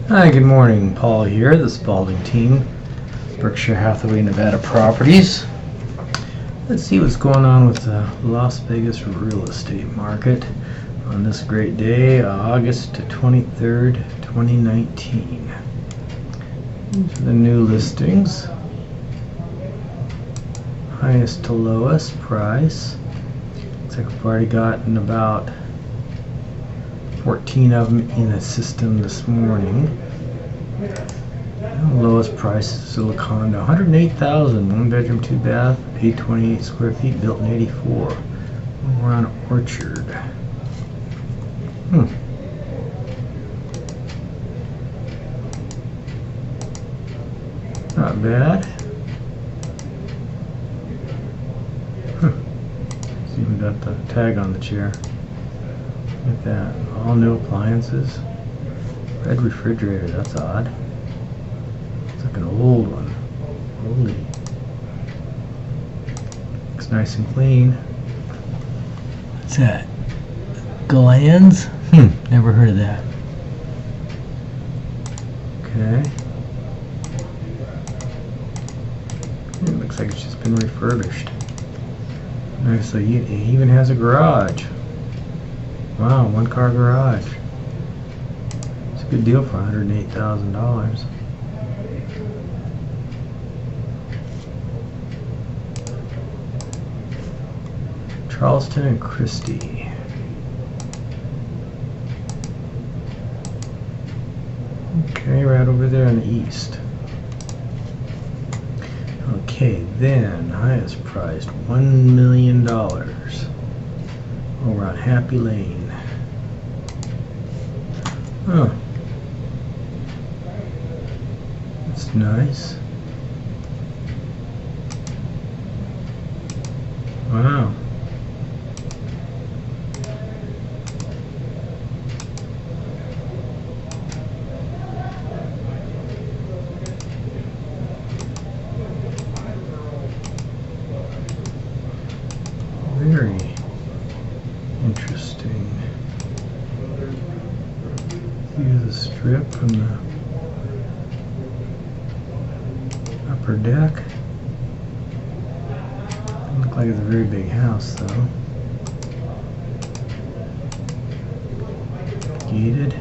Hi, good morning. Paul here, the Spaulding Team, Berkshire Hathaway Nevada Properties. Let's see what's going on with the Las Vegas real estate market on this great day, August 23rd, 2019. These are the new listings. Highest to lowest price. Looks like we've already gotten about 14 of them in the system this morning. The lowest price is a condo, $108,000, 1 bedroom, 2 bath, 828 square feet, built in '84. We're on Orchard. Not bad. It's even got the tag on the chair. Look at that. All new appliances. Red refrigerator, that's odd. It's like an old one. Holy. Looks nice and clean. What's that? Glands? Never heard of that. Okay. It looks like it's just been refurbished. Nice, so it even has a garage. Wow, 1-car garage. It's a good deal for $108,000. Charleston and Christie. Okay, right over there on the east. Okay, then highest priced $1 million over on Happy Lane. Oh, that's nice. Wow. Very interesting. Here's the strip from the upper deck. Doesn't look like it's a very big house though. Gated.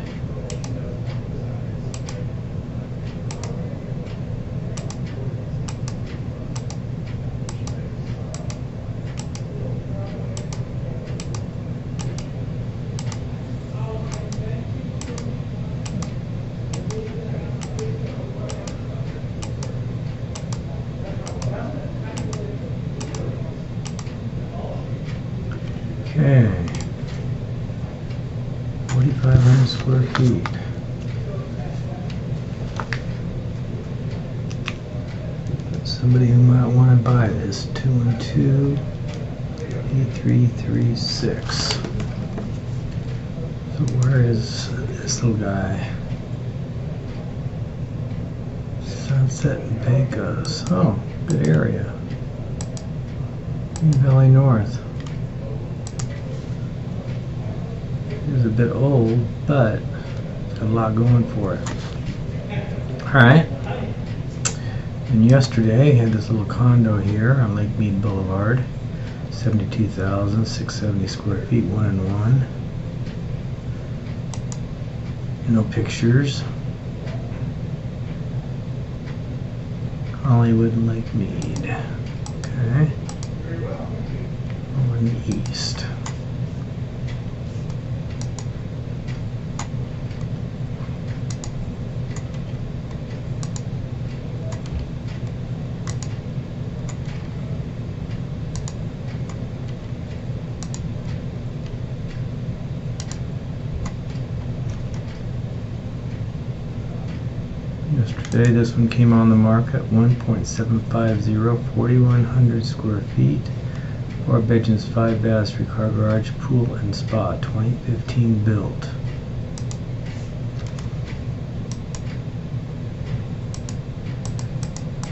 Okay, 4,500 square feet. Somebody who might want to buy this, 212-8336. So where is this little guy? Sunset and Pecos. Oh, good area. Valley North. It's a bit old, but it's got a lot going for it. Alright. And yesterday I had this little condo here on Lake Mead Boulevard. 72,670 square feet, 1-in-1. No pictures. Hollywood and Lake Mead. Okay. Over in the east. Yesterday this one came on the market, 1.750, 4,100 square feet, 4 bedrooms, 5 baths, 3-car garage, pool and spa, 2015 built.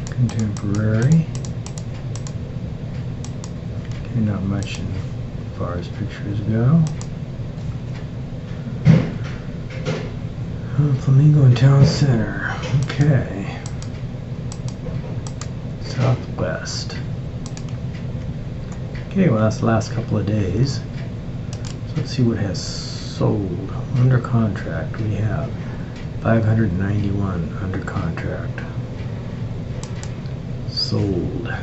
Contemporary. Okay, not much as far as pictures go. Flamingo in Town Center. Okay. Southwest. Okay, well that's the last couple of days. So let's see what has sold. Under contract we have 591 under contract. Sold.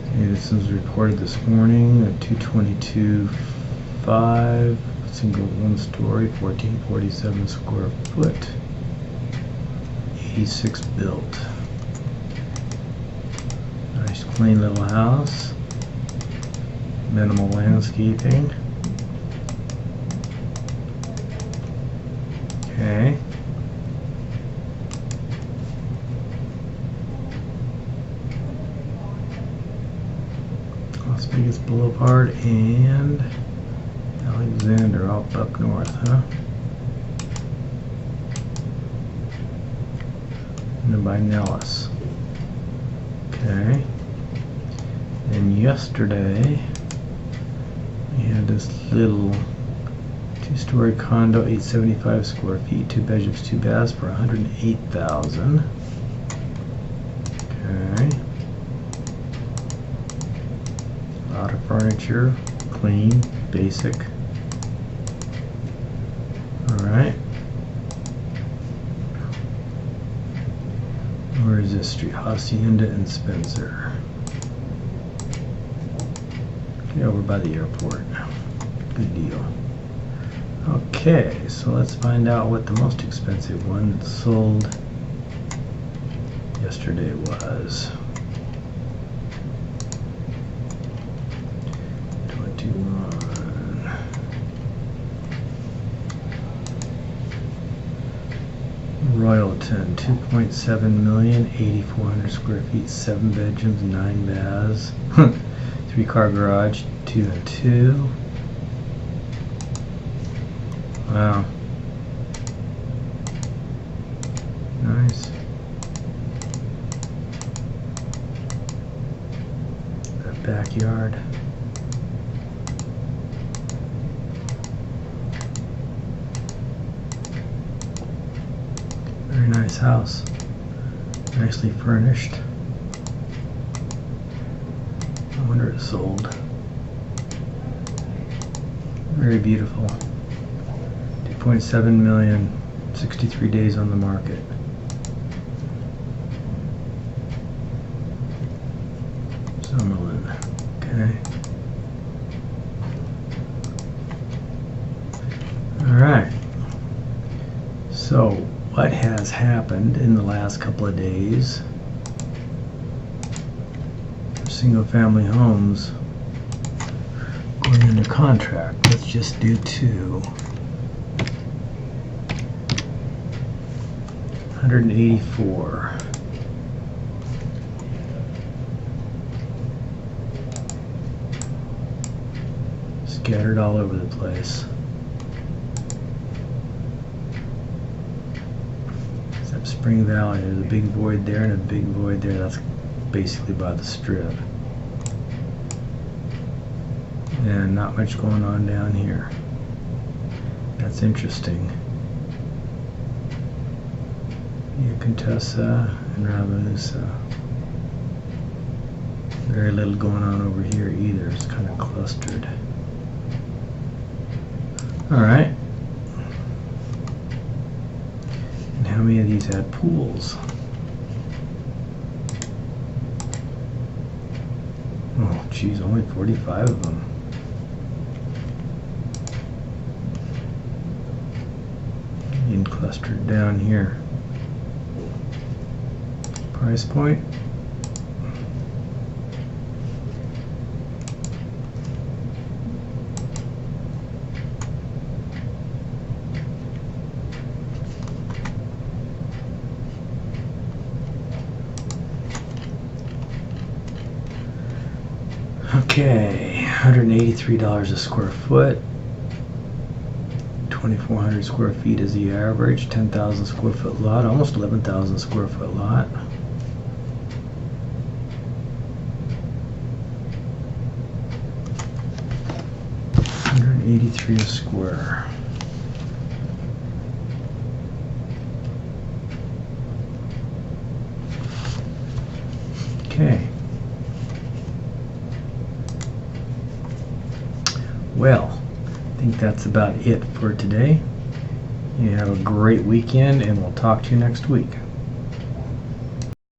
Okay, this was reported this morning at 222.5. Single one story, 1447 square foot, 86 built. Nice clean little house, minimal landscaping. Okay. Las Vegas Boulevard and Alexander up north, huh? And then by Nellis. Okay. And yesterday we had this little two-story condo, 875 square feet, 2 bedrooms, 2 baths for $108,000. Okay. A lot of furniture, clean, basic. Alright. Where is this street? Hacienda and Spencer. Okay, over by the airport. Good deal. Okay, so let's find out what the most expensive one that sold yesterday was. 21. Royalton, 2.7 million, 8,400 square feet, 7 bedrooms, 9 baths, 3-car garage, 2 and 2. Wow. Nice. That backyard. Very nice house. Nicely furnished. No wonder it sold. Very beautiful. 2.7 million, 63 days on the market. Summerlin. Okay. Alright. So, what has happened in the last couple of days for single-family homes going under contract? Let's just do 2. 184. Scattered all over the place. Except Spring Valley, there's a big void there and a big void there. That's basically by the strip. And not much going on down here. That's interesting. Contessa and Ravenusa. Very little going on over here either. It's kind of clustered. Alright. And how many of these had pools? Oh, geez, only 45 of them. Being clustered down here. Price point. Okay, $183 a square foot. 2,400 square feet is the average. 10,000 square foot lot, almost 11,000 square foot lot. $1.83 a square. Okay. Well, I think that's about it for today. You have a great weekend, and we'll talk to you next week.